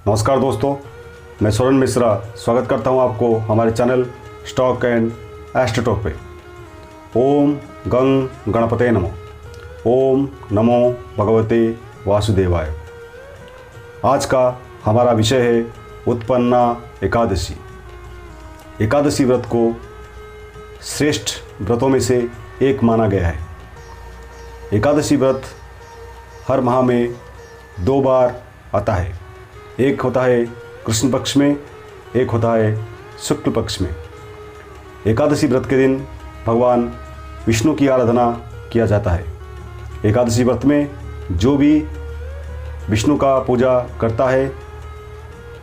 नमस्कार दोस्तों, मैं सोरेन मिश्रा स्वागत करता हूं आपको हमारे channel stock and astro talk पे। ओम गंग गणपते नमो। ओम नमो भगवते वासुदेवाय। आज का हमारा विषय है उत्पन्ना एकादशी। एकादशी व्रत को श्रेष्ठ व्रतों में से एक माना गया है। एकादशी व्रत हर माह में 2 बार आता है। एक होता है कृष्ण पक्ष में, एक होता है शुक्ल पक्ष में। एकादशी व्रत के दिन भगवान विष्णु की आराधना किया जाता है। एकादशी व्रत में जो भी विष्णु का पूजा करता है,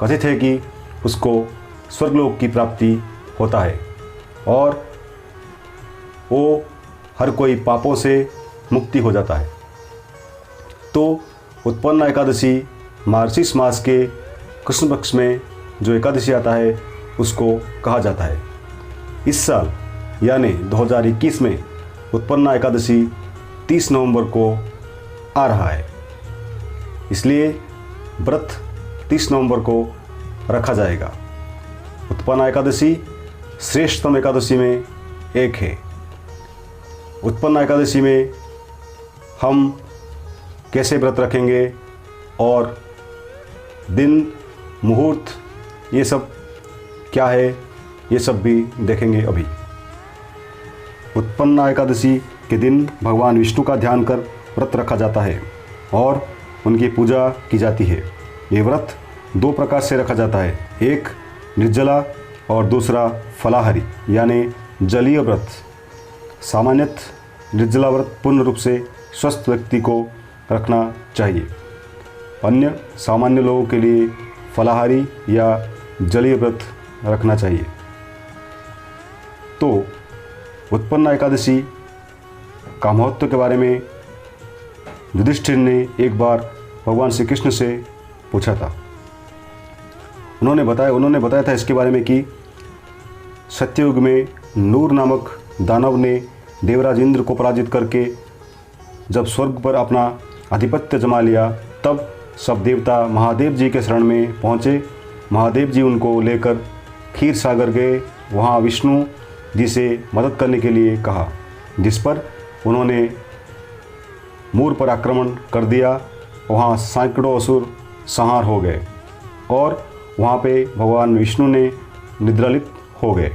कथित है कि उसको स्वर्गलोक की प्राप्ति होता है और वो हर कोई पापों से मुक्ति हो जाता है। तो उत्पन्ना एकादशी मार्गशीर्ष मास के कृष्ण पक्ष में जो एकादशी आता है उसको कहा जाता है। इस साल यानी 2021 में उत्पन्ना एकादशी 30 नवंबर को आ रहा है, इसलिए व्रत 30 नवंबर को रखा जाएगा। उत्पन्ना एकादशी श्रेष्ठतम एकादशी में एक है। उत्पन्ना एकादशी में हम कैसे व्रत रखेंगे और दिन मुहूर्त ये सब क्या है, ये सब भी देखेंगे अभी। उत्पन्ना एकादशी के दिन भगवान विष्णु का ध्यान कर व्रत रखा जाता है और उनकी पूजा की जाती है। ये व्रत 2 प्रकार से रखा जाता है, एक निर्जला और दूसरा फलाहारी यानी जलीय व्रत। सामान्यतः निर्जला व्रत पूर्ण रूप से स्वस्थ व्यक्ति को रखना चाहिए। अन्य सामान्य लोगों के लिए फलाहारी या जलीय व्रत रखना चाहिए। तो उत्पन्ना एकादशी का महत्व के बारे में युधिष्ठिर ने एक बार भगवान श्री कृष्ण से पूछा था। उन्होंने बताया था इसके बारे में कि सत्ययुग में नूर नामक दानव ने देवराज इंद्र को पराजित करके जब स्वर्ग पर अपना आधिपत्य जमा लिया, तब सब देवता महादेव जी के शरण में पहुँचे। महादेव जी उनको लेकर क्षीर सागर गए। वहाँ विष्णु जी से मदद करने के लिए कहा, जिस पर उन्होंने मूर पर आक्रमण कर दिया। वहाँ सैकड़ों असुर संहार हो गए और वहाँ पे भगवान विष्णु ने निद्रालिप्त हो गए।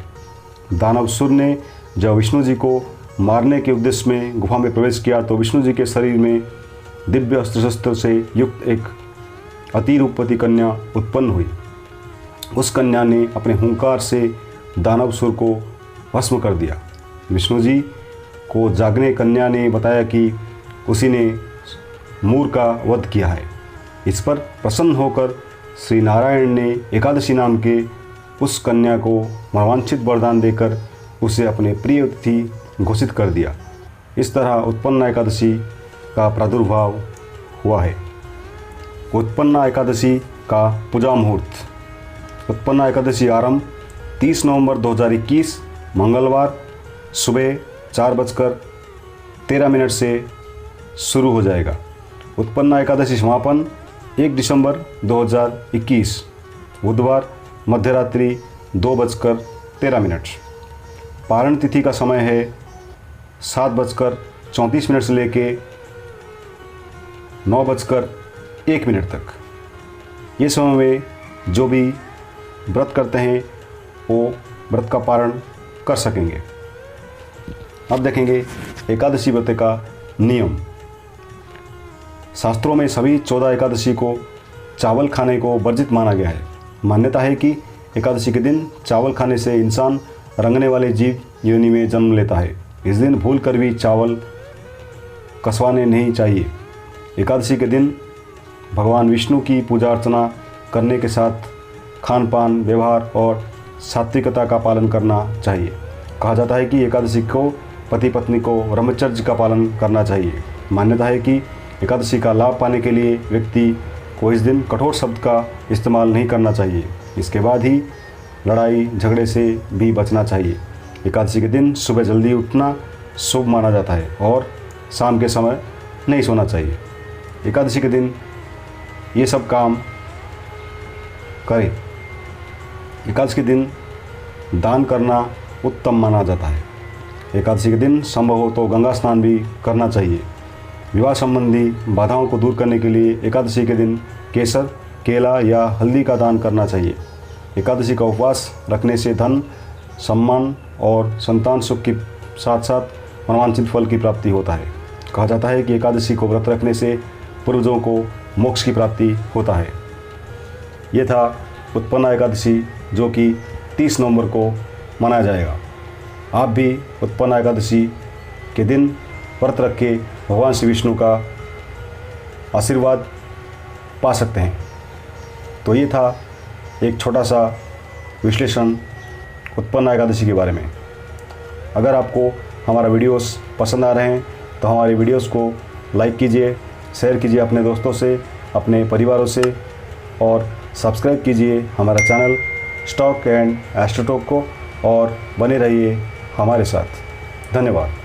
दानवसुर ने जब विष्णु जी को मारने के उद्देश्य में गुफा में प्रवेश किया तो विष्णु जी के शरीर में दिव्य अस्त्र शस्त्र से युक्त एक अति रूपवती कन्या उत्पन्न हुई। उस कन्या ने अपने हुंकार से दानवसुर को भस्म कर दिया। विष्णु जी को जागने कन्या ने बताया कि उसी ने मूर का वध किया है। इस पर प्रसन्न होकर श्री नारायण ने एकादशी नाम के उस कन्या को मनोवांछित वरदान देकर उसे अपने प्रिय अतिथि घोषित कर दिया। इस तरह उत्पन्ना एकादशी का प्रादुर्भाव हुआ है। उत्पन्ना एकादशी का पूजा मुहूर्त। उत्पन्ना एकादशी आरंभ 30 नवंबर 2021 मंगलवार सुबह 4:13 से शुरू हो जाएगा। उत्पन्ना एकादशी समापन 1 दिसंबर 2021 बुधवार मध्यरात्रि 2:13। पारण तिथि का समय है 7:34 से लेके 9:01 तक। ये समय में जो भी व्रत करते हैं वो व्रत का पारण कर सकेंगे। अब देखेंगे एकादशी व्रत का नियम। शास्त्रों में सभी 14 एकादशी को चावल खाने को वर्जित माना गया है। मान्यता है कि एकादशी के दिन चावल खाने से इंसान रंगने वाले जीव योनि में जन्म लेता है। इस दिन भूल कर भी चावल कसवाने नहीं चाहिए। एकादशी के दिन भगवान विष्णु की पूजा अर्चना करने के साथ खान पान, व्यवहार और सात्विकता का पालन करना चाहिए। कहा जाता है कि एकादशी को पति पत्नी को ब्रह्मचर्य का पालन करना चाहिए। मान्यता है कि एकादशी का लाभ पाने के लिए व्यक्ति को इस दिन कठोर शब्द का इस्तेमाल नहीं करना चाहिए। इसके बाद ही लड़ाई झगड़े से भी बचना चाहिए। एकादशी के दिन सुबह जल्दी उठना शुभ माना जाता है और शाम के समय नहीं सोना चाहिए। एकादशी के दिन ये सब काम करें। एकादशी के दिन दान करना उत्तम माना जाता है। एकादशी के दिन संभव हो तो गंगा स्नान भी करना चाहिए। विवाह संबंधी बाधाओं को दूर करने के लिए एकादशी के दिन केसर, केला या हल्दी का दान करना चाहिए। एकादशी का उपवास रखने से धन, सम्मान और संतान सुख के साथ साथ मनोवांछित फल की प्राप्ति होता है। कहा जाता है कि एकादशी को व्रत रखने से पूर्वजों को मोक्ष की प्राप्ति होता है। ये था उत्पन्ना एकादशी, जो कि 30 नवंबर को मनाया जाएगा। आप भी उत्पन्ना एकादशी के दिन व्रत रख के भगवान श्री विष्णु का आशीर्वाद पा सकते हैं। तो ये था एक छोटा सा विश्लेषण उत्पन्ना एकादशी के बारे में। अगर आपको हमारा वीडियोस पसंद आ रहे हैं तो हमारे वीडियोस को लाइक कीजिए, शेयर कीजिए अपने दोस्तों से, अपने परिवारों से, और सब्सक्राइब कीजिए हमारा चैनल स्टॉक एंड एस्ट्रोटॉक को, और बने रहिए हमारे साथ। धन्यवाद।